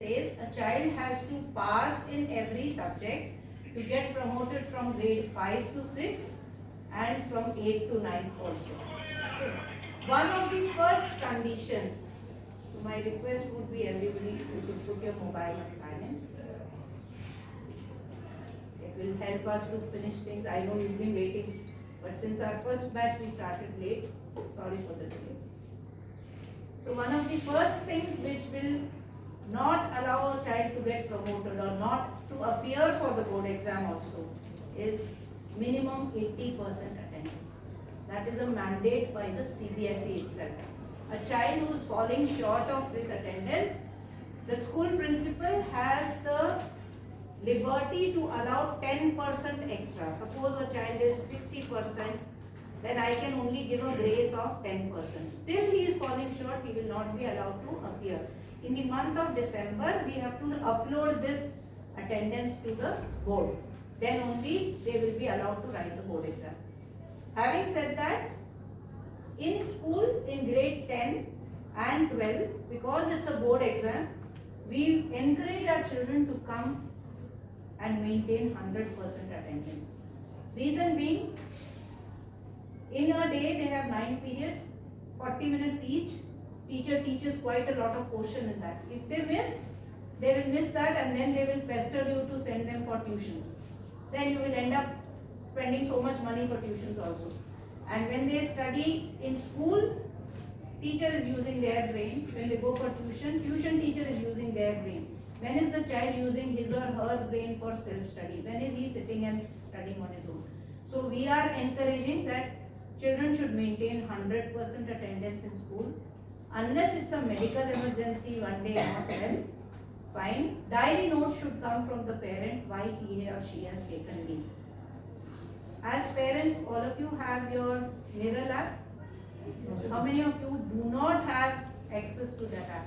says a child has to pass in every subject to get promoted from grade 5 to 6 and from 8 to 9 also. One of the first conditions, so my request would be everybody to put your mobile on silent. It will help us to finish things. I know you've been waiting, but since our first batch we started late, sorry for the delay. So one of the first things which will not allow a child to get promoted or not to appear for the board exam also is minimum 80% attendance. That is a mandate by the CBSE itself. A child who is falling short of this attendance, the school principal has the liberty to allow 10% extra. Suppose a child is 60%, then I can only give a grace of 10%. Still he is falling short, he will not be allowed to appear. In the month of December, we have to upload this attendance to the board. Then only they will be allowed to write the board exam. Having said that, in school in grade 10 and 12, because it's a board exam, we encourage our children to come and maintain 100% attendance. Reason being, in a day they have 9 periods, 40 minutes each. Teacher teaches quite a lot of portion in that. If they miss, they will miss that and then they will pester you to send them for tuitions. Then you will end up spending so much money for tuitions also. And when they study in school, teacher is using their brain. When they go for tuition, tuition teacher is using their brain. When is the child using his or her brain for self-study? When is he sitting and studying on his own? So we are encouraging that children should maintain 100% attendance in school. Unless it's a medical emergency, one day not well, fine. Diary note should come from the parent why he or she has taken leave. As parents, all of you have your mirror app. How many of you do not have access to that app?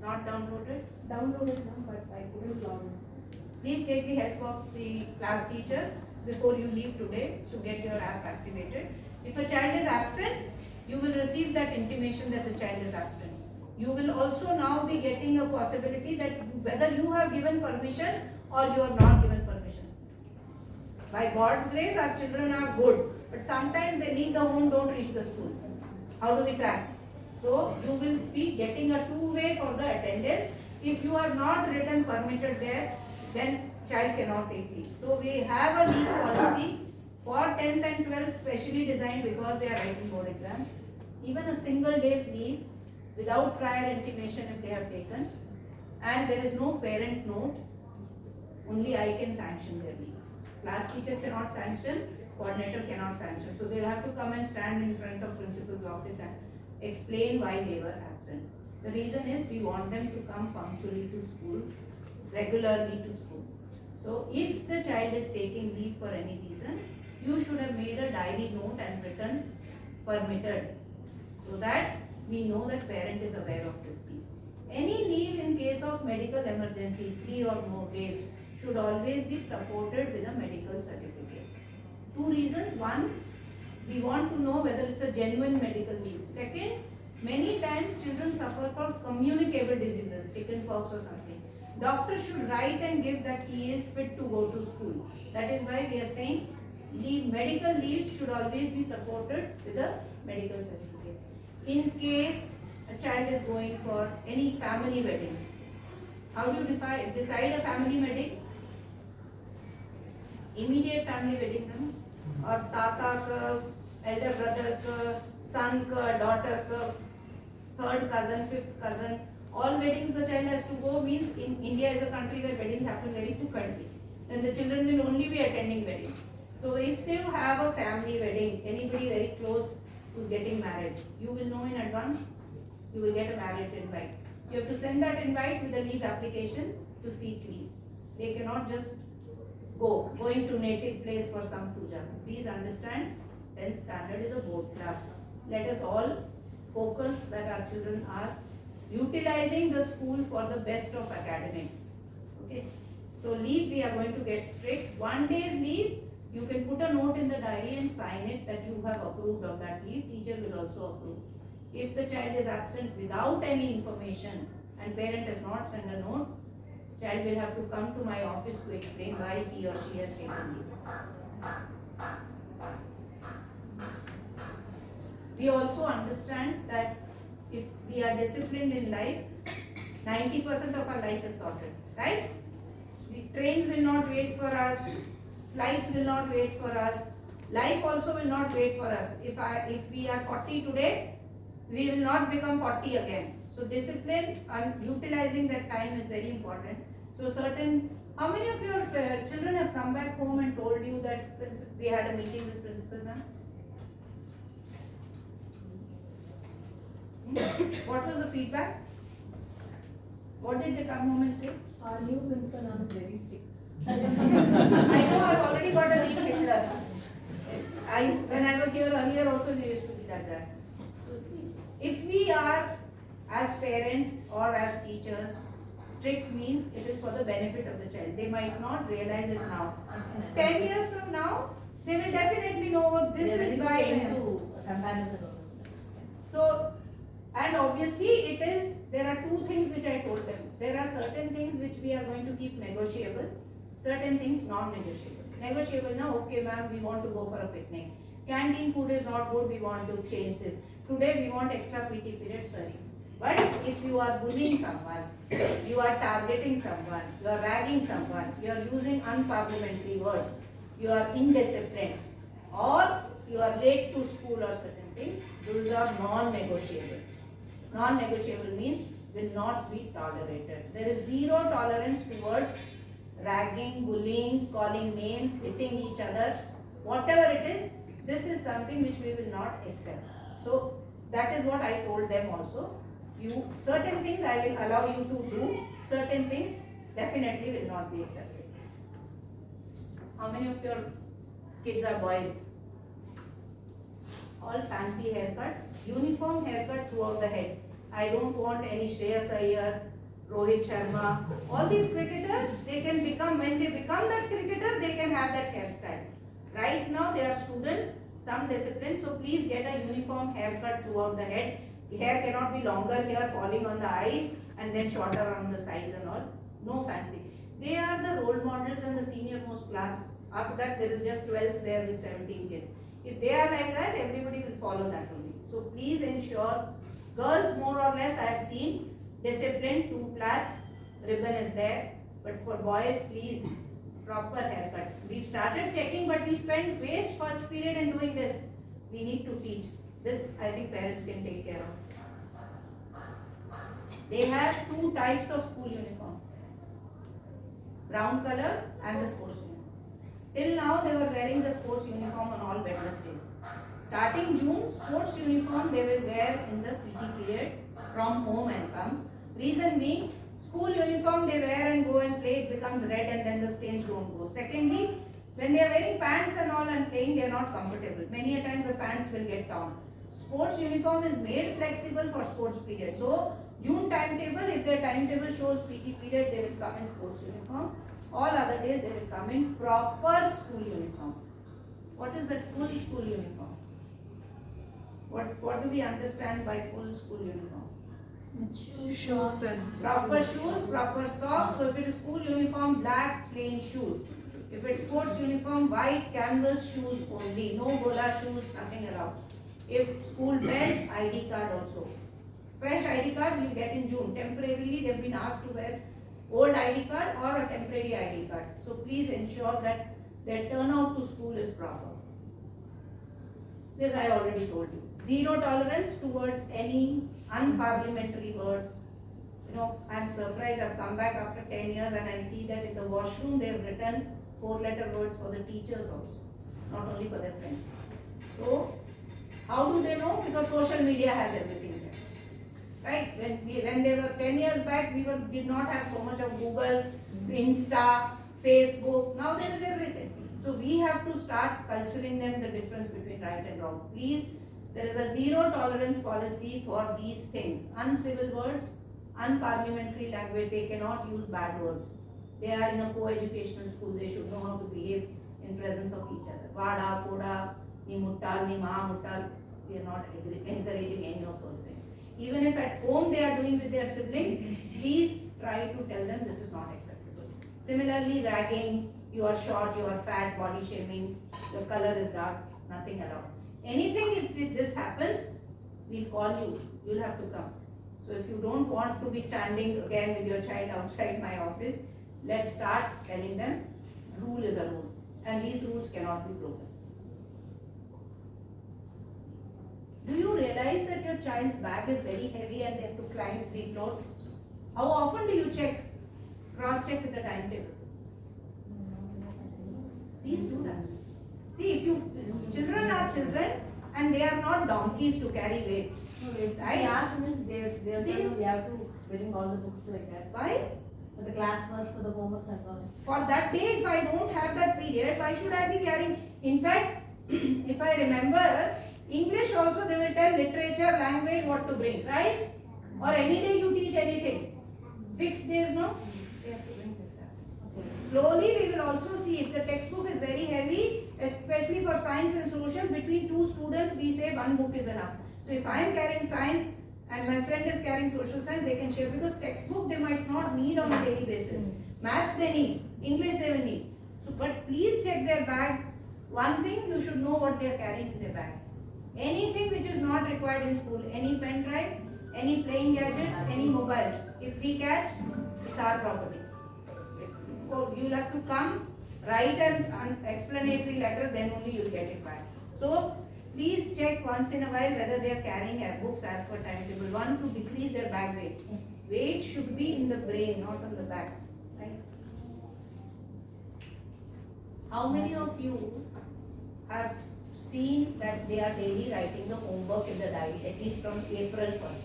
Not downloaded? Downloaded, but I couldn't log in. Please take the help of the class teacher before you leave today to get your app activated. If a child is absent, you will receive that intimation that the child is absent. You will also now be getting a possibility that whether you have given permission or you have not given permission. By God's grace, our children are good, but sometimes they leave the home, don't reach the school. How do we track? So you will be getting a two-way for the attendance. If you are not written permitted there, then child cannot take leave. So we have a leave policy for 10th and 12th specially designed because they are writing board exam. Even a single day's leave without prior intimation if they have taken, and there is no parent note, only I can sanction their leave. Class teacher cannot sanction, coordinator cannot sanction. So they will have to come and stand in front of principal's office and explain why they were absent. The reason is we want them to come punctually to school, regularly to school. So if the child is taking leave for any reason, you should have made a diary note and written permitted, so that we know that parent is aware of this leave. Any leave in case of medical emergency, 3 or more days, should always be supported with a medical certificate. 2 reasons. One, we want to know whether it's a genuine medical leave. Second, many times children suffer from communicable diseases, chickenpox or something. Doctor should write and give that he is fit to go to school. That is why we are saying leave, medical leave should always be supported with a medical certificate. In case a child is going for any family wedding, how do you decide a family wedding? Immediate family wedding, no? Or tata ka, elder brother ka, son ka, daughter ka, third cousin, fifth cousin. All weddings the child has to go means in India is a country where weddings happen very frequently. Then the children will only be attending wedding. So if they have a family wedding, anybody very close who's getting married, you will know in advance, you will get a marriage invite. You have to send that invite with a leave application to seek leave. They cannot just going to native place for some puja. Please understand, 10th standard is a board class. Let us all focus that our children are utilizing the school for the best of academics. Okay. So leave we are going to get strict. 1 day's leave, you can put a note in the diary and sign it that you have approved of that leave. Teacher will also approve. If the child is absent without any information and parent has not sent a note, child will have to come to my office to explain why he or she has taken leave. We also understand that if we are disciplined in life, 90% of our life is sorted, right? The trains will not wait for us, flights will not wait for us, life also will not wait for us. If we are 40 today, we will not become 40 again. So discipline and utilizing that time is very important. So how many of your children have come back home and told you that we had a meeting with principal ma'am? What was the feedback? What did they come home and say? Our new principal ma'am is very strict. I know, I've already got a neat picture. When I was here earlier also they used to be like that. So if we are as parents or as teachers, strict means it is for the benefit of the child. They might not realize it now. 10 years from now, they will definitely know this is why. So, and obviously there are two things which I told them. There are certain things which we are going to keep negotiable, certain things non-negotiable. Negotiable now, okay ma'am, we want to go for a picnic. Canteen food is not good, we want to change this. Today we want extra PT period, sorry. But if you are bullying someone, you are targeting someone, you are ragging someone, you are using unparliamentary words, you are indisciplined, or you are late to school or certain things, those are non-negotiable. Non-negotiable means will not be tolerated. There is zero tolerance towards ragging, bullying, calling names, hitting each other, whatever it is, this is something which we will not accept. So that is what I told them also. Certain things I will allow you to do, certain things definitely will not be accepted. How many of your kids are boys? All fancy haircuts, uniform haircut throughout the head. I don't want any Shreyas Iyer, Rohit Sharma, all these cricketers, they can become, when they become that cricketer, they can have that hairstyle. Right now they are students, some discipline, so please get a uniform haircut throughout the head. The hair cannot be longer here, falling on the eyes, and then shorter on the sides and all. No fancy. They are the role models and the senior most class. After that, there is just 12 there with 17 kids. If they are like that, everybody will follow that only. So please ensure, girls more or less I have seen, discipline, 2 plaits, ribbon is there. But for boys, please, proper haircut. We've started checking, but we spend waste first period in doing this. We need to teach. This I think parents can take care of. They have 2 types of school uniform. Brown color and the sports uniform. Till now they were wearing the sports uniform on all Wednesdays. Starting June, sports uniform they will wear in the PT period from home and come. Reason being, school uniform they wear and go and play, it becomes red and then the stains don't go. Secondly, when they are wearing pants and all and playing, they are not comfortable. Many a times the pants will get torn. Sports uniform is made flexible for sports period. So, June timetable, if their timetable shows PT period, they will come in sports uniform. All other days they will come in proper school uniform. What is that full school uniform? What do we understand by full school uniform? Shoes and proper shoes, proper socks. So if it is school uniform, black plain shoes. If it's sports uniform, white canvas shoes only. No gola shoes, nothing allowed. If school belt, ID card also. Fresh ID cards you get in June. Temporarily they have been asked to wear old ID card or a temporary ID card. So please ensure that their turnout to school is proper. This I already told you. Zero tolerance towards any unparliamentary words. You know, I am surprised. I have come back after 10 years and I see that in the washroom they have written 4-letter words for the teachers also, not only for their friends. So, how do they know? Because social media has everything there. Right? When they were 10 years back, we did not have so much of Google, Insta, Facebook. Now there is everything. So we have to start culturing them the difference between right and wrong. Please, there is a zero tolerance policy for these things. Uncivil words, unparliamentary language, they cannot use bad words. They are in a co-educational school, they should know how to behave in presence of each other. Vada, Koda, Ni Muttal, Ni Maha Muttal, we are not encouraging any of those things. Even if at home they are doing with their siblings, please try to tell them this is not acceptable. Similarly, ragging, you are short, you are fat, body shaming, your color is dark, nothing allowed. Anything if this happens, we'll call you, you'll have to come. So if you don't want to be standing again with your child outside my office, let's start telling them rule is a rule and these rules cannot be broken. Do you realize that your child's bag is very heavy and they have to climb 3 floors? How often do you check, cross-check with the timetable? Please do that. See, if you, children are children and they are not donkeys to carry weight. I asked them, they have to bring all the books like that. Why? For the class work, for the homeworks and all. For that day, if I don't have that period, why should I be carrying? In fact, if I remember, English also they will tell literature, language, what to bring, right? Or any day you teach anything. Fixed days, no? They have to bring that. Slowly we will also see if the textbook is very heavy, especially for science and social, between 2 students we say 1 book is enough. So if I am carrying science and my friend is carrying social science, they can share because textbook they might not need on a daily basis. Maths they need, English they will need. So but please check their bag. One thing you should know what they are carrying in their bag. Anything which is not required in school, any pen drive, any playing gadgets, any mobiles. If we catch, it's our property. You'll have to come, write an explanatory letter, then only you'll get it back. So please check once in a while whether they are carrying books as per timetable. 1, to decrease their bag weight. Weight should be in the brain, not on the back. Right? How many of you have seen that they are daily writing the homework in the diary, at least from April 1st?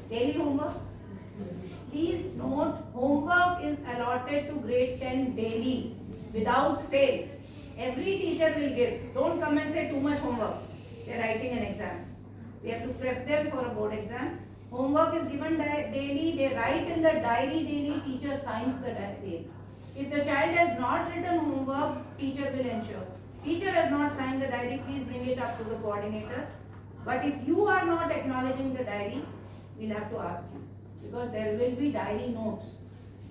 Daily homework? Please note, homework is allotted to grade 10 daily, without fail. Every teacher will give. Don't come and say too much homework. They are writing an exam. We have to prep them for a board exam. Homework is given daily. They write in the diary daily. Teacher signs the diary. If the child has not written homework, teacher will ensure. Teacher has not signed the diary, please bring it up to the coordinator. But if you are not acknowledging the diary, we'll have to ask you. Because there will be diary notes.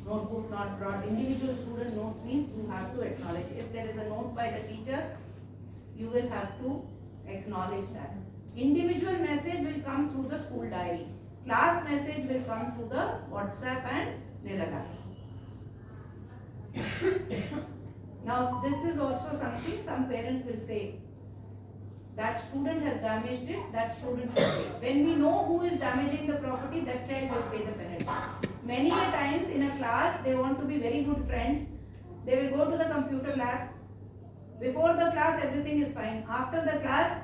Notebook not brought. Individual student note means you have to acknowledge. If there is a note by the teacher, you will have to acknowledge that. Individual message will come through the school diary. Class message will come through the WhatsApp and Nirala. Now this is also something some parents will say, that student has damaged it, that student should pay. When we know who is damaging the property, that child will pay the penalty. Many a times in a class, they want to be very good friends. They will go to the computer lab. Before the class, everything is fine. After the class,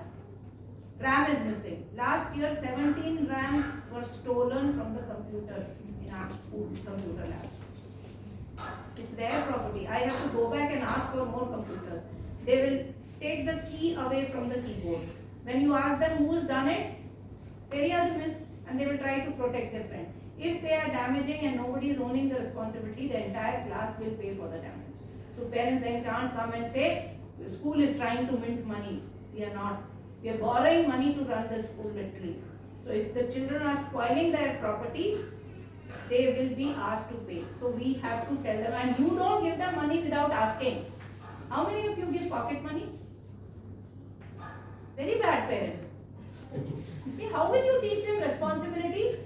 RAM is missing. Last year, 17 RAMs were stolen from the computers in our school computer lab. It's their property. I have to go back and ask for more computers. They will take the key away from the keyboard. When you ask them who's done it, miss, and they will try to protect their friend. If they are damaging and nobody is owning the responsibility, the entire class will pay for the damage. So parents then can't come and say, the school is trying to mint money. We are not. We are borrowing money to run the school literally. So if the children are spoiling their property, they will be asked to pay. So we have to tell them, and you don't give them money without asking. How many of you give pocket money? Very bad parents. Okay, how will you teach them responsibility?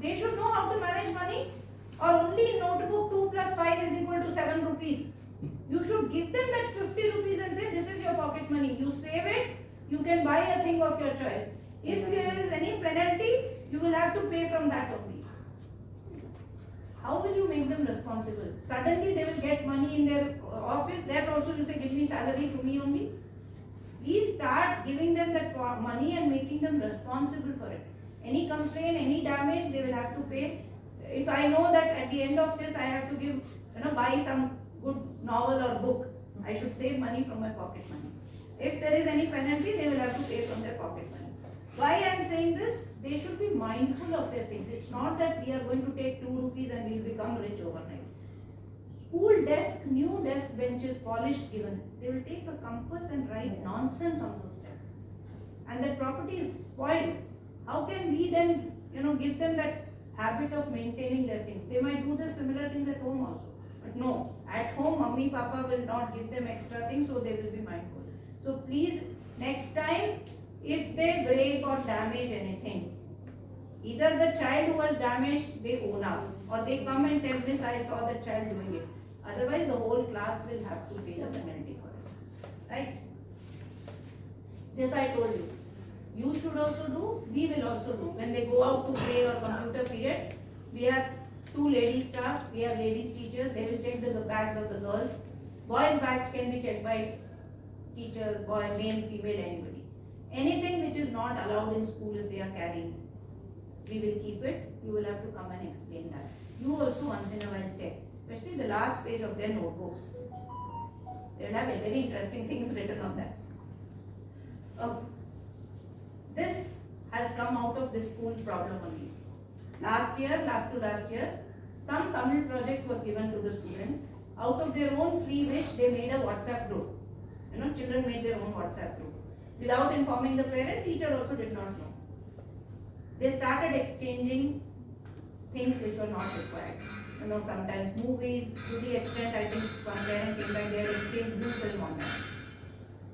They should know how to manage money. Or only in notebook 2 plus 5 is equal to 7 rupees. You should give them that 50 rupees and say, this is your pocket money. You save it, you can buy a thing of your choice. If there is any penalty, you will have to pay from that only. How will you make them responsible? Suddenly they will get money in their office, that also you say, give me salary to me only. Please start giving them that money and making them responsible for it. Any complaint, any damage, they will have to pay. If I know that at the end of this I have to give, buy some good novel or book, I should save money from my pocket money. If there is any penalty, they will have to pay from their pocket money. Why I am saying this? They should be mindful of their things. It's not that we are going to take 2 rupees and we will become rich overnight. School desk, new desk benches, polished given. They will take a compass and write nonsense on those desks. And that property is spoiled. How can we then give them that habit of maintaining their things. They might do the similar things at home also. But no, at home, mummy, papa will not give them extra things, so they will be mindful. So please, next time, if they break or damage anything, either the child who was damaged, they own up, or they come and tell Miss, I saw the child doing it. Otherwise, the whole class will have to pay the penalty for it. Right? This I told you. You should also do, we will also do. When they go out to play or computer period, we have 2 lady staff, we have ladies teachers, they will check the bags of the girls. Boys' bags can be checked by teachers, boy, male, female, anybody. Anything which is not allowed in school if they are carrying, we will keep it. You will have to come and explain that. You also once in a while check, especially the last page of their notebooks. They will have very interesting things written on that. This has come out of this school problem only. Last to last year, some Tamil project was given to the students. Out of their own free wish, they made a WhatsApp group. Children made their own WhatsApp group. Without informing the parent, teacher also did not know. They started exchanging things which were not required. Sometimes movies, to the extent I think one parent came back, they had exchanged blue film on that.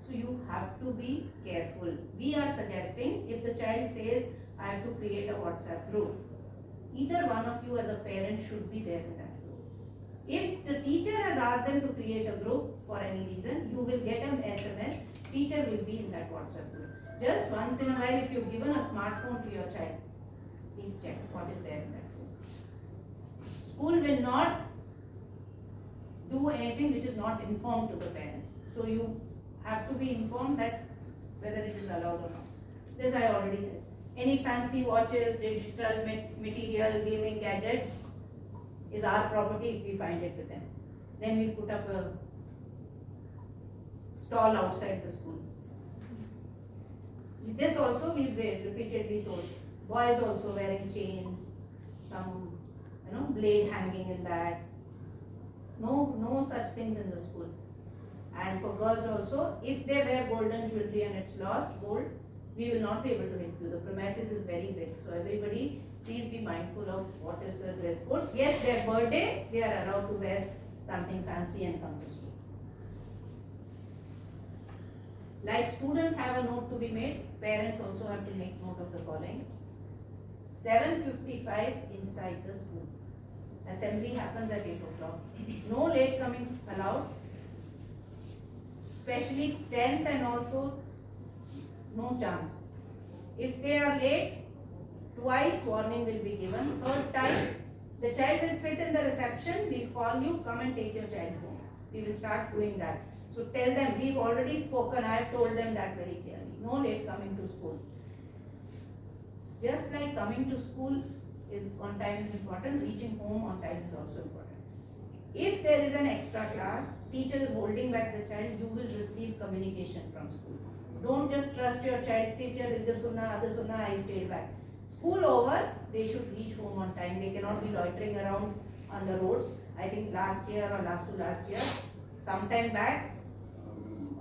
So you have to be careful. We are suggesting, if the child says, I have to create a WhatsApp group, either one of you as a parent should be there in that group. If the teacher has asked them to create a group for any reason, you will get an SMS, teacher will be in that WhatsApp group. Just once in a while, if you've given a smartphone to your child, please check what is there in that group. School will not do anything which is not informed to the parents. So you have to be informed that whether it is allowed or not. This I already said. Any fancy watches, digital material, gaming gadgets is our property if we find it with them. Then we put up a stall outside the school. This also we repeatedly told. Boys also wearing chains, some blade hanging in that. No such things in the school. And for girls also, if they wear golden jewelry and it's lost, gold, we will not be able to help you. The premises is very big. So everybody, please be mindful of what is the dress code. Yes, their birthday, they are allowed to wear something fancy and come to school. Like students have a note to be made, parents also have to make note of the following. 7:55 inside the school. Assembly happens at 8 o'clock. No late comings allowed. Especially 10th and also no chance. If they are late, twice warning will be given. Third time, the child will sit in the reception, we'll call you, come and take your child home. We will start doing that. So tell them, we've already spoken, I have told them that very clearly. No late coming to school. Just like coming to school is on time is important, reaching home on time is also important. If there is an extra class, teacher is holding back the child, you will receive communication from school. Don't just trust your child, teacher, this sunna, other sunna, I stayed back. School over, they should reach home on time. They cannot be loitering around on the roads. I think last year or last to last year, sometime back,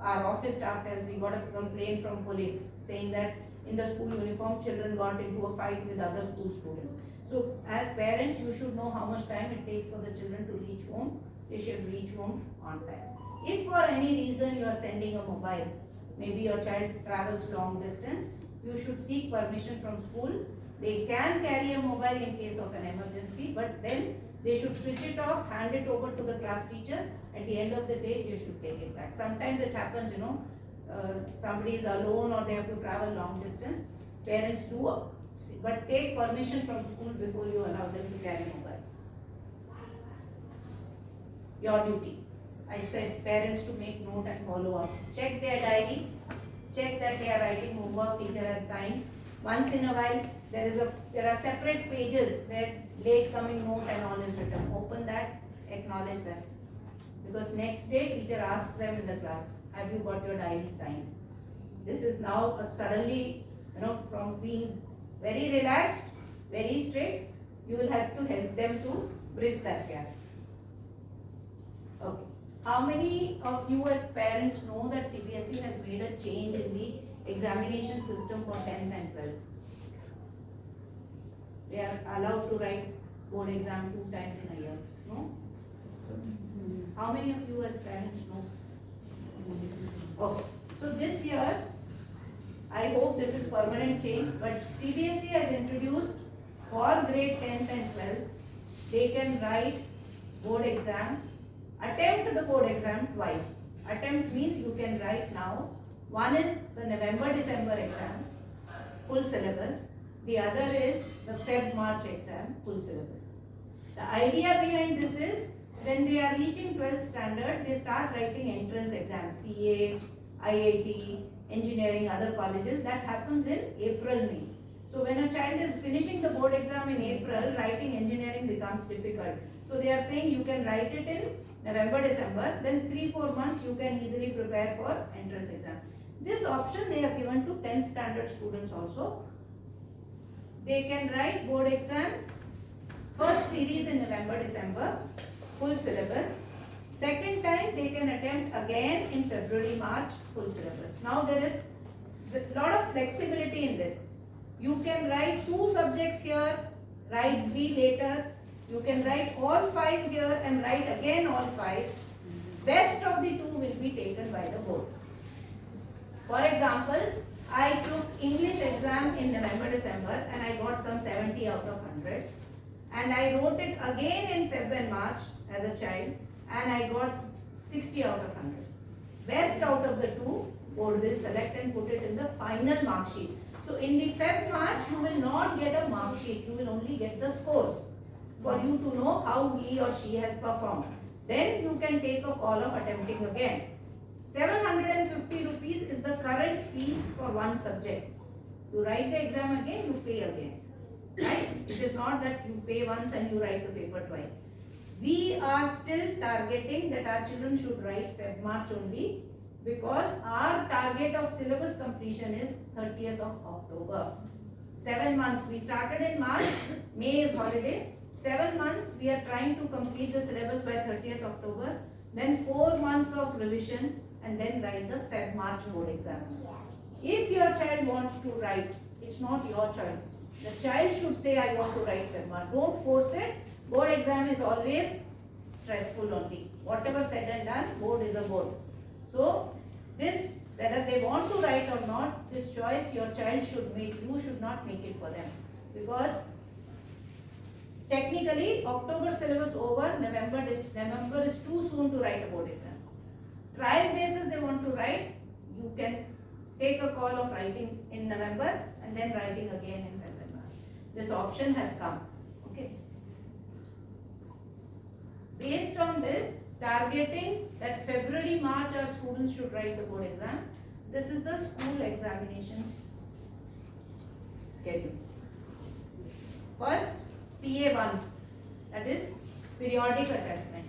our office staff tells we got a complaint from police saying that in the school uniform, children got into a fight with other school students. So as parents, you should know how much time it takes for the children to reach home. They should reach home on time. If for any reason you are sending a mobile, maybe your child travels long distance, you should seek permission from school. They can carry a mobile in case of an emergency, but then they should switch it off, hand it over to the class teacher. At the end of the day, you should take it back. Sometimes it happens, somebody is alone or they have to travel long distance. Parents do, but take permission from school before you allow them to carry mobiles. Your duty. I said parents to make note and follow up. Check their diary. Check that they are writing homework teacher has signed. Once in a while, there are separate pages where late coming note and all is written. Open that, acknowledge that. Because next day teacher asks them in the class, have you got your diary signed? This is now suddenly, from being very relaxed, very strict, you will have to help them to bridge that gap. Okay. How many of you as parents know that CBSE has made a change in the examination system for 10th and 12th? they are allowed to write board exam 2 times in a year? No? How many of you as parents know? Okay. So this year, I hope this is permanent change, but CBSE has introduced for grade 10th and 12th, they can write board exam, attempt the board exam twice. Attempt means you can write now. One is the November-December exam, full syllabus. The other is the Feb-March exam, full syllabus. The idea behind this is when they are reaching 12th standard, they start writing entrance exams, CA, IIT, engineering, other colleges. That happens in April, May. So when a child is finishing the board exam in April, writing engineering becomes difficult. So they are saying you can write it in November, December, then 3-4 months you can easily prepare for entrance exam. This option they have given to 10th standard students also. They can write board exam, first series in November, December, full syllabus. Second time they can attempt again in February, March, full syllabus. Now there is a lot of flexibility in this. You can write 2 subjects here, write 3 later. You can write all 5 here and write again all 5. Best of the 2 will be taken by the board. For example, I took English exam in November, December and I got some 70 out of 100. And I wrote it again in Feb and March as a child and I got 60 out of 100. Best out of the 2, board will select and put it in the final mark sheet. So in the Feb March, you will not get a mark sheet, you will only get the scores for you to know how he or she has performed. Then you can take a call of attempting again. 750 rupees is the current fees for one subject. You write the exam again, you pay again. Right? It is not that you pay once and you write the paper twice. We are still targeting that our children should write Feb March only, because our target of syllabus completion is 30th of October. 7 months. We started in March, May is holiday. 7 months we are trying to complete the syllabus by 30th October. Then 4 months of revision and then write the Feb-March board exam. If your child wants to write, it's not your choice. The child should say, I want to write Feb-March. Don't force it. Board exam is always stressful only. Whatever said and done, board is a board. So, this, whether they want to write or not, this choice your child should make. You should not make it for them. Because technically, October syllabus over, November is too soon to write a board exam. Trial basis they want to write, you can take a call of writing in November and then writing again in February. This option has come. Okay. Based on this, targeting that February, March our students should write the board exam. This is the school examination schedule. First, PA1, that is periodic assessment.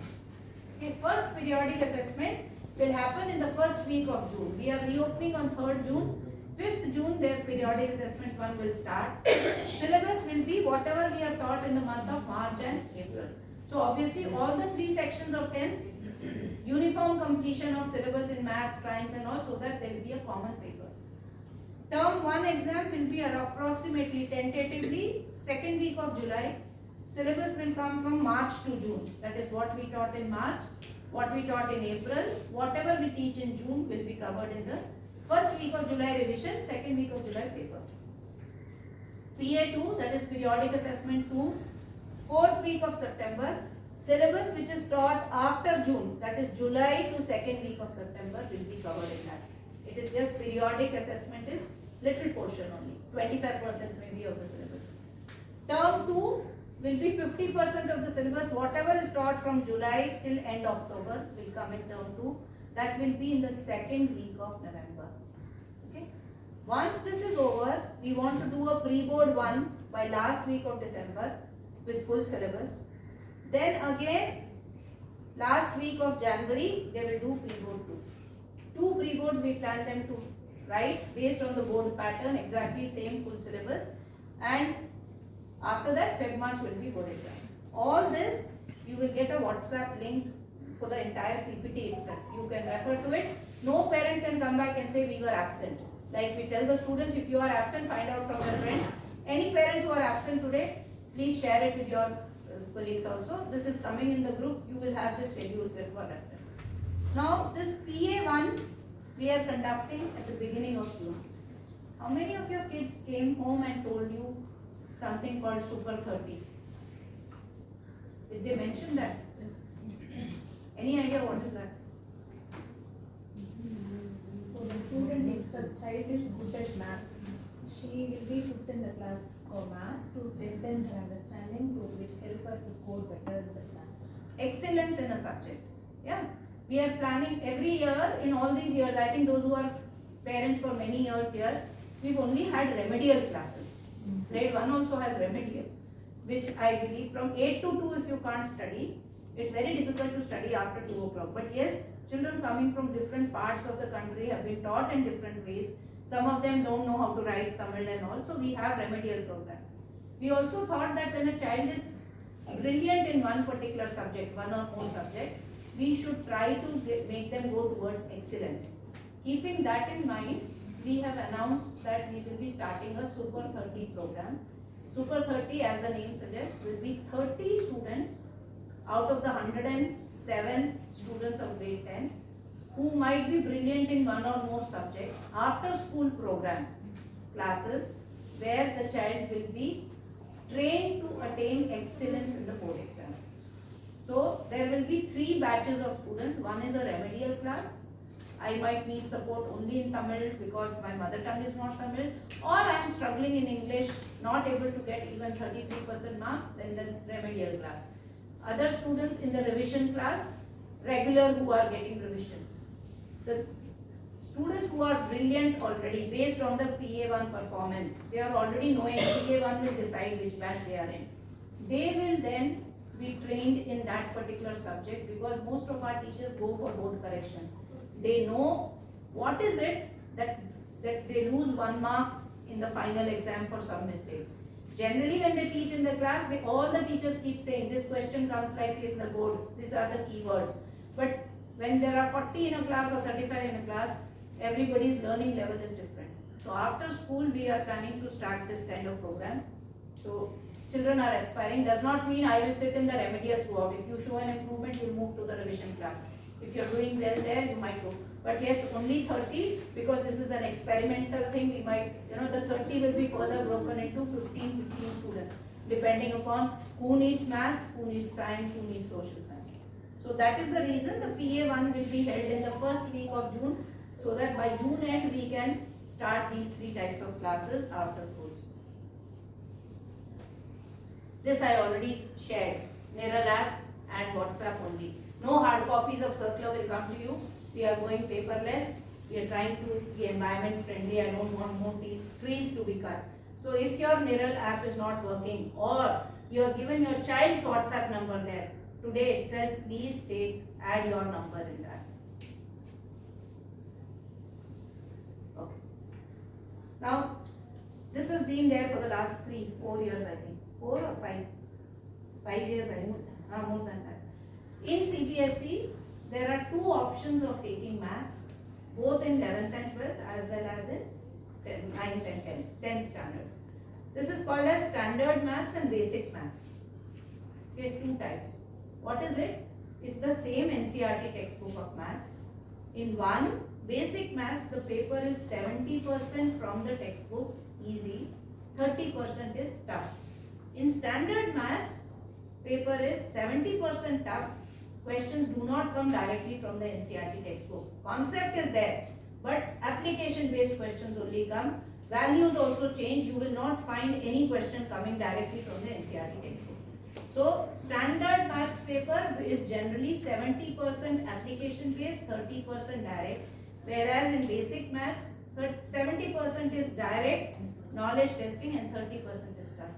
Okay, first periodic assessment will happen in the first week of June. We are reopening on 3rd June. 5th June their periodic assessment one will start. Syllabus will be whatever we have taught in the month of March and April. So obviously all the 3 sections of 10th, uniform completion of syllabus in maths, science and all, so that there will be a common paper. Term 1 exam will be approximately tentatively 2nd week of July. Syllabus will come from March to June. That is what we taught in March, what we taught in April, whatever we teach in June will be covered in the first week of July revision, 2nd week of July paper. PA2, that is periodic assessment 2, 4th week of September. Syllabus which is taught after June, that is July to 2nd week of September will be covered in that. It is just periodic assessment is little portion only, 25% maybe of the syllabus. Term 2 will be 50% of the syllabus, whatever is taught from July till end October will come in term 2. That will be in the 2nd week of November. Okay. Once this is over, we want to do a pre-board 1 by last week of December with full syllabus. Then again, last week of January, they will do pre-board 2. 2 pre-boards we plan them to write based on the board pattern, exactly same full syllabus. And after that, Feb-March will be board exam. All this, you will get a WhatsApp link for the entire PPT itself. You can refer to it. No parent can come back and say we were absent. Like we tell the students, if you are absent, find out from your friends. Any parents who are absent today, Please share it with your colleagues also. This is coming in the group. You will have this schedule there for reference. Now this PA1 we are conducting at the beginning of June. How many of your kids came home and told you something called Super 30? Did they mention that? Any idea what is that? So the student, if the child is good at math, she will be put in the class for math to strengthen her understanding, to which help her to score better in the class. Excellence in a subject. Yeah. We are planning every year in all these years. I think those who are parents for many years here, we've only had remedial classes. Grade 1 also has remedial, which I believe from 8 to 2 if you can't study, it's very difficult to study after 2 o'clock. But yes, children coming from different parts of the country have been taught in different ways. Some of them don't know how to write Tamil and all, so we have remedial program. We also thought that when a child is brilliant in one particular subject, one or more subject, we should try to make them go towards excellence. Keeping that in mind, we have announced that we will be starting a Super 30 program. Super 30, as the name suggests, will be 30 students out of the 107 students of grade 10 who might be brilliant in one or more subjects, after school program classes where the child will be trained to attain excellence in the board exam. So there will be 3 batches of students. One is a remedial class. I might need support only in Tamil because my mother tongue is not Tamil, or I am struggling in English, not able to get even 33% marks, then the remedial class. Other students in the revision class, regular who are getting revision. The students who are brilliant already based on the PA1 performance, they are already knowing PA1 will decide which batch they are in. They will then be trained in that particular subject because most of our teachers go for board correction. They know what is it that they lose 1 mark in the final exam for some mistakes. Generally when they teach in the class, all the teachers keep saying this question comes like in the board, these are the keywords. But when there are 40 in a class or 35 in a class, everybody's learning level is different. So after school we are planning to start this kind of program. So children are aspiring, does not mean I will sit in the remedial throughout. If you show an improvement, you will move to the revision class. If you are doing well there, you might go. But yes, only 30 because this is an experimental thing. We might, the 30 will be further broken into 15 students depending upon who needs maths, who needs science, who needs social science. So that is the reason the PA1 will be held in the first week of June, so that by June end we can start these 3 types of classes after school. This I already shared, Neural app and WhatsApp only. No hard copies of circular will come to you. We are going paperless. We are trying to be environment friendly. I don't want more trees to be cut. So if your Neural app is not working or you have given your child's WhatsApp number there, today itself please add your number in that. Okay. Now this has been there for the last 3-4 years I think. 4 or 5? 5 years I think. More than that. In CBSE, there are 2 options of taking maths, both in 11th and 12th as well as in 9th and 10th standard. This is called as standard maths and basic maths. Okay, 2 types. What is it? It's the same NCERT textbook of maths. In one, basic maths, the paper is 70% from the textbook, easy, 30% is tough. In standard maths, paper is 70% tough. Questions do not come directly from the NCERT textbook. Concept is there, but application based questions only come. Values also change. You will not find any question coming directly from the NCERT textbook. So standard maths paper is generally 70% application based, 30% direct. Whereas in basic maths, 70% is direct knowledge testing and 30% is tough.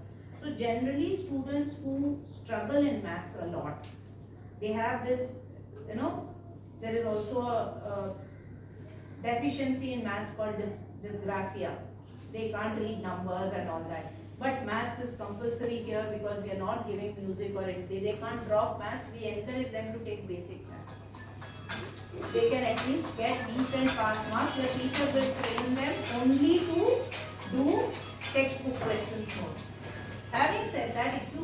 So generally students who struggle in maths a lot, they have this, there is also a deficiency in maths called dysgraphia. They can't read numbers and all that. But maths is compulsory here because we are not giving music or anything. They can't drop maths. We encourage them to take basic maths. They can at least get decent pass marks. The teacher will train them only to do textbook questions more. Having said that, if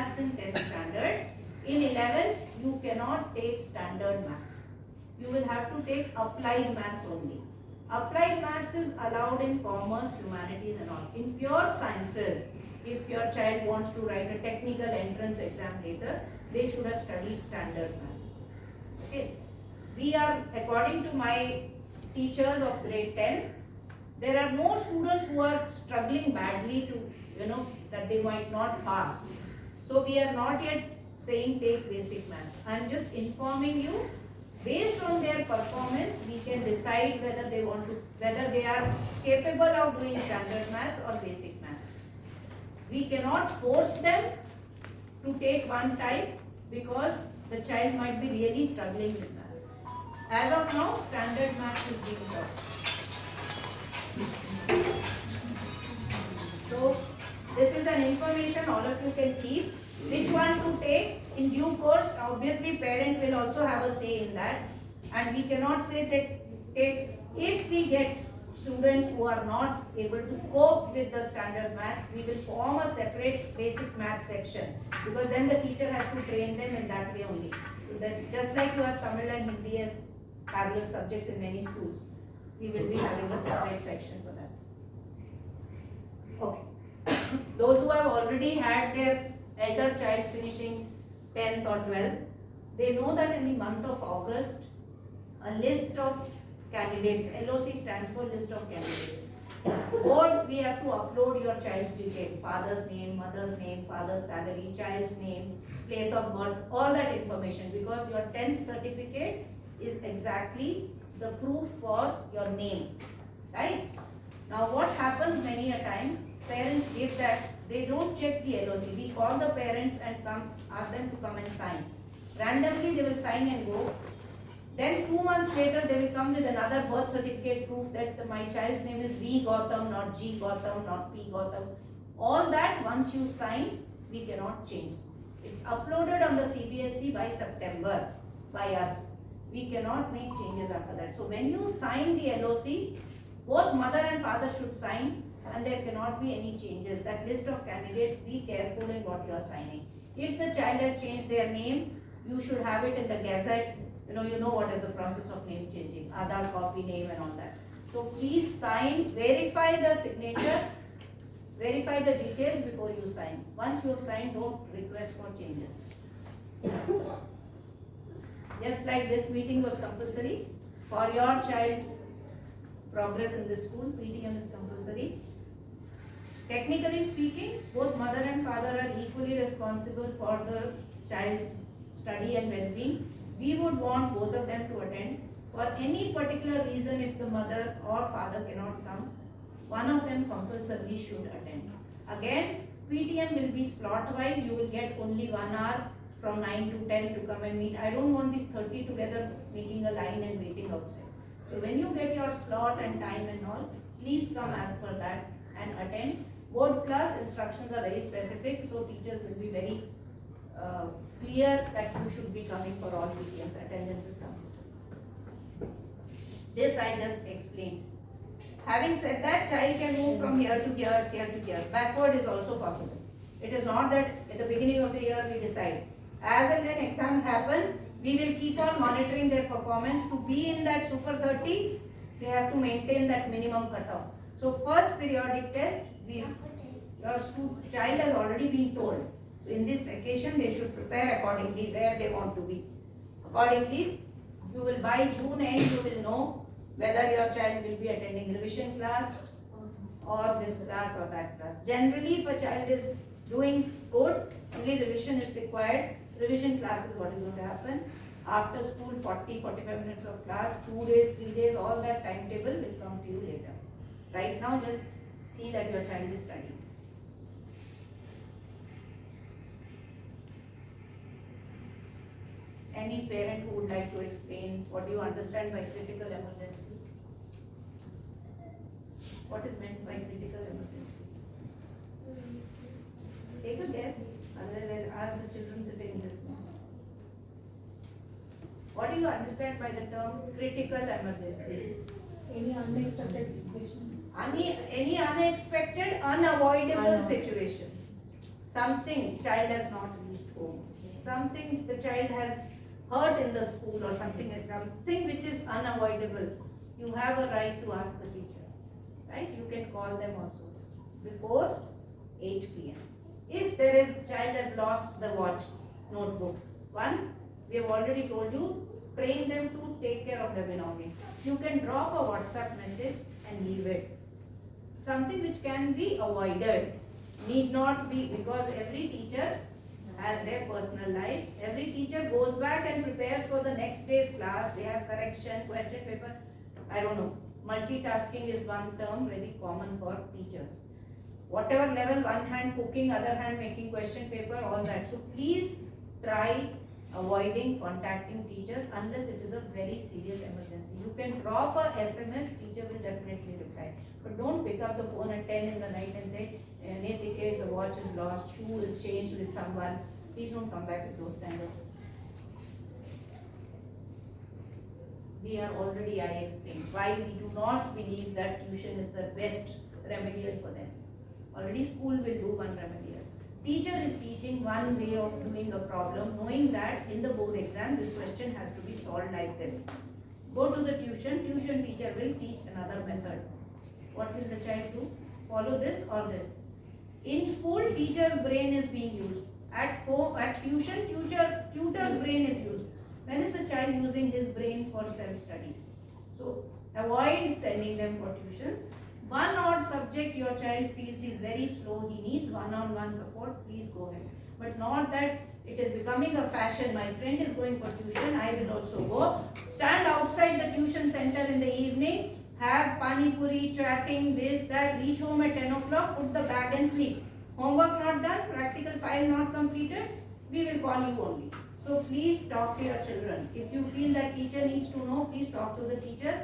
maths in 10th standard. In 11th, you cannot take standard maths. You will have to take applied maths only. Applied maths is allowed in commerce, humanities and all. In pure sciences, if your child wants to write a technical entrance exam later, they should have studied standard maths. Okay. We are, according to my teachers of grade 10, there are no students who are struggling badly to, that they might not pass. So we are not yet saying take basic maths. I am just informing you, based on their performance, we can decide whether they are capable of doing standard maths or basic maths. We cannot force them to take one type because the child might be really struggling with maths. As of now, standard maths is being taught. So, this is an information all of you can keep. Which one to take in due course? Obviously, parent will also have a say in that, and we cannot say take if we get students who are not able to cope with the standard maths, we will form a separate basic math section, because then the teacher has to train them in that way only. So that just like you have Tamil and Hindi as parallel subjects in many schools, we will be having a separate section for that. Okay. Those who have already had their elder child finishing 10th or 12th, they know that in the month of August, a list of candidates, LOC stands for list of candidates. Or we have to upload your child's detail, father's name, mother's name, father's salary, child's name, place of birth, all that information, because your 10th certificate is exactly the proof for your name, right? Now what happens many a times, parents give that, they don't check the LOC. We call the parents and ask them to come and sign. Randomly they will sign and go. Then 2 months later they will come with another birth certificate proof that my child's name is V Gautam, not G Gautam, not P Gautam. All that once you sign, we cannot change. It's uploaded on the CBSE by September by us. We cannot make changes after that. So when you sign the LOC, both mother and father should sign, and there cannot be any changes. That list of candidates, be careful in what you are signing. If the child has changed their name, you should have it in the gazette. You know what is the process of name changing, Aadhaar copy, name and all that. So please sign, verify the signature, verify the details before you sign. Once you have signed, don't request for changes. Just like this meeting was compulsory, for your child's progress in this school, PTM is compulsory. Technically speaking, both mother and father are equally responsible for the child's study and well-being. We would want both of them to attend. For any particular reason, if the mother or father cannot come, one of them compulsorily should attend. Again, PTM will be slot-wise. You will get only 1 hour from 9 to 10 to come and meet. I don't want these 30 together making a line and waiting outside. So when you get your slot and time and all, please come as per that and attend. Board class instructions are very specific, so teachers will be very clear that you should be coming for all PTMs. Attendance is compulsory. This I just explained. Having said that, child can move from here to here, here to here. Backward is also possible. It is not that at the beginning of the year we decide. As and when exams happen, we will keep on monitoring their performance. To be in that Super 30, they have to maintain that minimum cutoff. So first periodic test, your child has already been told. So in this vacation, they should prepare accordingly where they want to be. Accordingly, you will by June end, you will know whether your child will be attending revision class or this class or that class. Generally, if a child is doing good, only revision is required. Revision class is what is going to happen. After school, 40-45 minutes of class, 2 days, 3 days, all that timetable will come to you later. Right now, just see that your child is studying. Any parent who would like to explain what do you understand by critical emergency? What is meant by critical emergency? Take a guess, otherwise I'll ask the children sitting in this room. What do you understand by the term critical emergency? Any unexpected situation. Any unexpected, unavoidable situation. something child has not reached home, something the child has heard in the school or something which is unavoidable, you have a right to ask the teacher, right? You can call them also before 8 p.m. If there is child has lost the watch, notebook, one, we have already told you, train them to take care of their belongings. You can drop a WhatsApp message and leave it. Something which can be avoided, need not be, because every teacher has their personal life. Every teacher goes back and prepares for the next day's class. They have correction, question paper. I don't know. Multitasking is one term very common for teachers. Whatever level, one hand cooking, other hand making question paper, all that. So please try avoiding contacting teachers unless it is a very serious emergency. You can drop a SMS, teacher will definitely reply. But don't pick up the phone at 10 in the night and say, Netike, the watch is lost, shoe is changed with someone. Please don't come back with those kind of. We are already, I explained why we do not believe that tuition is the best remedial for them. Already school will do one remedial. Teacher is teaching one way of doing a problem, knowing that in the board exam this question has to be solved like this. Go to the tuition teacher will teach another method. What will the child do? Follow this or this. In school, teacher's brain is being used. At home, at tuition, tutor's brain is used. When is the child using his brain for self-study? So avoid sending them for tuitions. One odd subject your child feels is very slow, he needs one-on-one support, please go ahead. But not that it is becoming a fashion, my friend is going for tuition, I will also go. Stand outside the tuition center in the evening, have pani puri, chatting, this, that, reach home at 10 o'clock, put the bag and sleep. Homework not done, practical file not completed, we will call you only. So please talk to your children. If you feel that teacher needs to know, please talk to the teachers.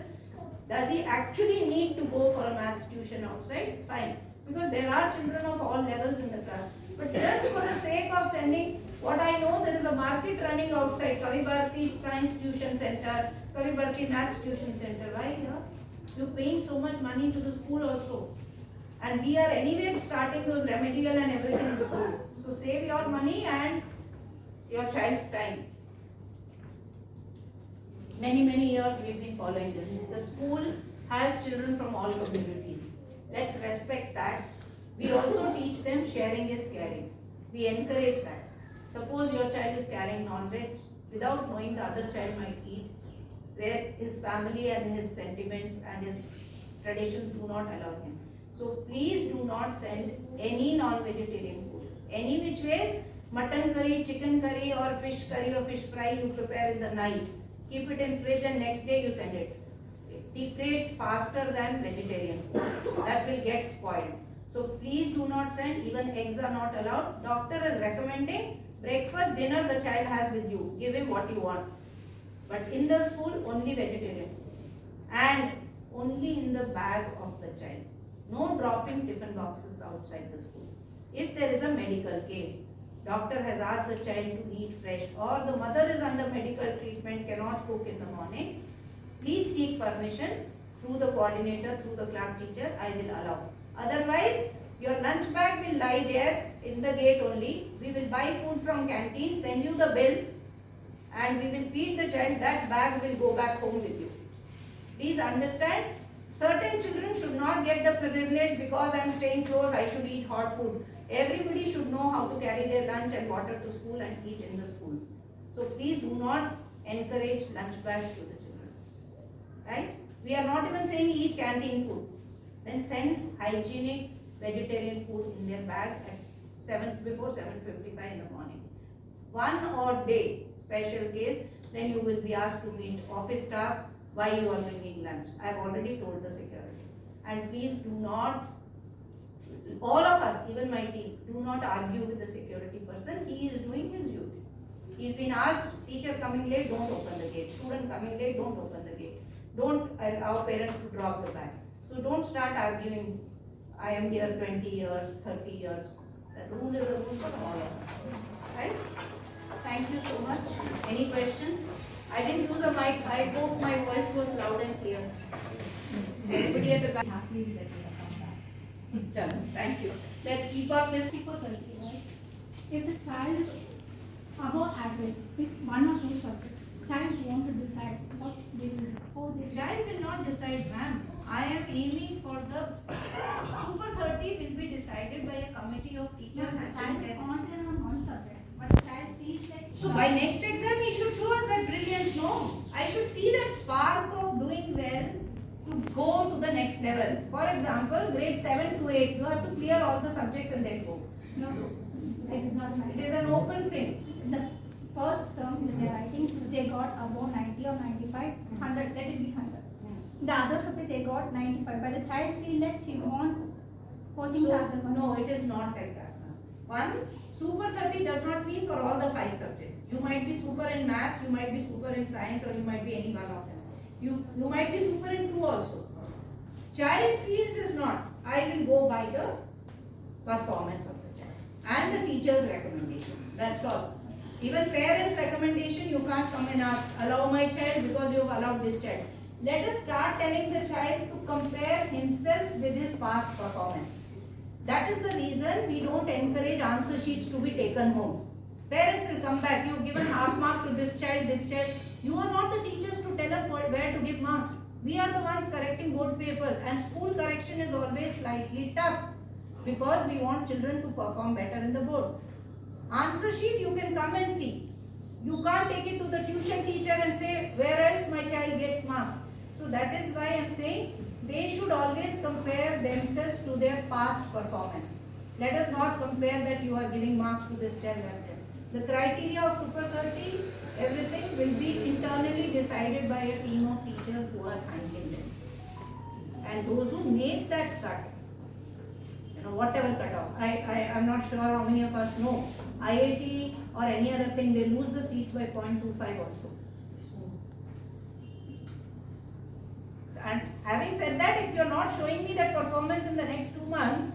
Does he actually need to go for a maths tuition outside? Fine. Because there are children of all levels in the class. But just for the sake of sending, what I know, there is a market running outside. Kavi Bharati Science Tuition Center, Kavi Bharati Maths Tuition Center. Why? You're paying so much money to the school also. And we are anyway starting those remedial and everything in school. So save your money and your child's time. Many years we've been following this. The school has children from all communities. Let's respect that. We also teach them sharing is caring. We encourage that. Suppose your child is carrying non-veg without knowing the other child might eat, where his family and his sentiments and his traditions do not allow him. So please do not send any non-vegetarian food. Any which ways, mutton curry, chicken curry or fish fry you prepare in the night. Keep it in fridge and next day you send it. It degrades faster than vegetarian food. That will get spoiled. So please do not send, even eggs are not allowed. Doctor is recommending breakfast, dinner the child has with you. Give him what you want. But in the school, only vegetarian food. And only in the bag of the child. No dropping tiffin boxes outside the school. If there is a medical case, doctor has asked the child to eat fresh or the mother is under medical treatment, cannot cook in the morning, please seek permission through the coordinator, through the class teacher, I will allow. Otherwise, your lunch bag will lie there in the gate only. We will buy food from canteen, send you the bill and we will feed the child. That bag will go back home with you. Please understand, certain children should not get the privilege because I am staying close, I should eat hot food. Everybody should know how to carry their lunch and water to school and eat in the school. So please do not encourage lunch bags to the children. Right? We are not even saying eat canteen food. Then send hygienic vegetarian food in their bag at before 7:55 in the morning. One odd day, special case, then you will be asked to meet office staff why you are bringing lunch. I have already told the security. And please do not, all of us, even my team, do not argue with the security person. He is doing his duty. He's been asked, teacher coming late, don't open the gate. Student coming late, don't open the gate. Don't allow parents to drop the bag. So don't start arguing, I am here 20 years, 30 years. The rule is a rule for all of us. Right? Thank you so much. Any questions? I didn't use a mic. I hope my voice was loud and clear. Everybody at the back. Happy that we have come back. Thank you. Let's keep up this. People 30, right? If the child is above average in one or two subjects, child want to decide what they will do, how they Child will not decide, ma'am. I am aiming for the Super 30 will be decided by a committee of teachers. the and child is then- confident on one subject, but the child feels like So by next exam, he should show us that brilliance. No, I should see that spark of doing well to go to the next level. For example, grade 7 to 8, you have to clear all the subjects and then go. no, it is not It like is an open thing. the first term that they are writing, they got above 90 or 95, 100, let it be 100. The other subject they got 95, but the child feel like she want coaching So, after one. no, it is not like that. One, Super 30 does not mean for all the 5 subjects. You might be super in maths, you might be super in science, or you might be any one of them. You might be super in 2 also. Child feels is not. I will go by the performance of the child and the teacher's recommendation. That's all. Even parents' recommendation, you can't come and ask, allow my child because you have allowed this child. Let us start telling the child to compare himself with his past performance. That is the reason we don't encourage answer sheets to be taken home. Parents will come back, you have given half mark to this child, this child. You are not the teachers to tell us where to give marks. We are the ones correcting board papers, and school correction is always slightly tough because we want children to perform better in the board. Answer sheet you can come and see. You can't take it to the tuition teacher and say, where else my child gets marks. So that is why I am saying they should always compare themselves to their past performance. Let us not compare that you are giving marks to this child and that. The criteria of Super 30, everything will be internally decided by a team of teachers who are handling them. And those who make that cut, whatever cutoff. I am not sure how many of us know. IIT or any other thing, they lose the seat by 0.25 also. And having said that, if you are not showing me that performance in the next 2 months,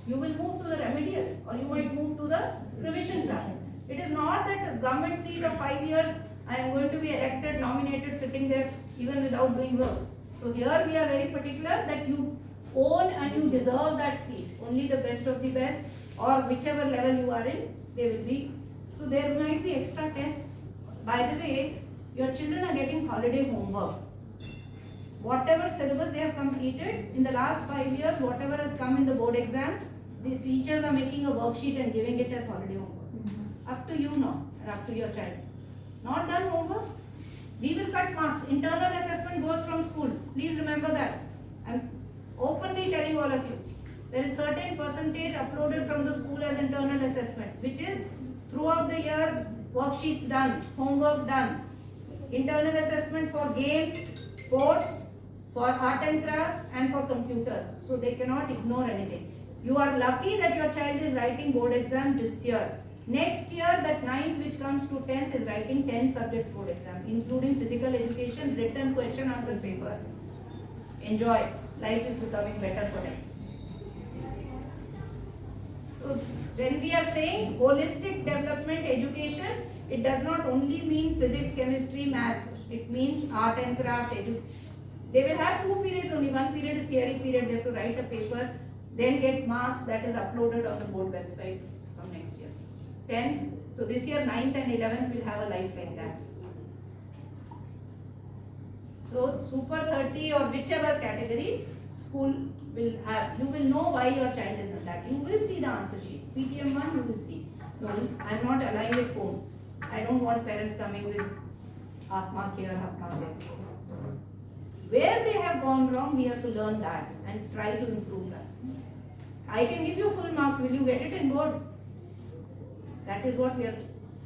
you will move to the remedial or you might move to the provision class. It is not that a government seat of 5 years, I am going to be elected, nominated, sitting there even without doing work. So here we are very particular that you own and you deserve that seat. Only the best of the best, or whichever level you are in, they will be. So there might be extra tests. By the way, your children are getting holiday homework. Whatever syllabus they have completed in the last 5 years, whatever has come in the board exam, the teachers are making a worksheet and giving it as holiday homework. Up to you now and up to your child. Not done homework, we will cut marks. Internal assessment goes from school. Please remember that. I'm openly telling all of you. There is certain percentage uploaded from the school as internal assessment, which is throughout the year, worksheets done, homework done. Internal assessment for games, sports, for art and craft, and for computers. So they cannot ignore anything. You are lucky that your child is writing board exam this year. Next year, that 9th which comes to 10th is writing 10 subjects board exam, including physical education, written question answer paper. Enjoy. Life is becoming better for them. So when we are saying holistic development education, it does not only mean physics, chemistry, maths. It means art and craft. They will have 2 periods only. One period is theory period. They have to write a paper, then get marks that is uploaded on the board website from next year. 10th. So this year 9th and 11th will have a life like that. So Super 30 or whichever category school will have, you will know why your child is in that. You will see the answer sheets. PTM 1 you will see. No, I am not aligned with home. I don't want parents coming with half mark here, half mark there. Where they have gone wrong, we have to learn that and try to improve that. I can give you full marks. Will you get it in board? That is what we are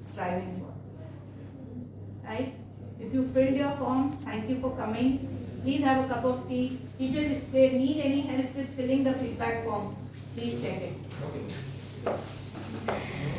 striving for. Right? If you filled your form, thank you for coming. Please have a cup of tea. Teachers, if they need any help with filling the feedback form, please check it. Okay.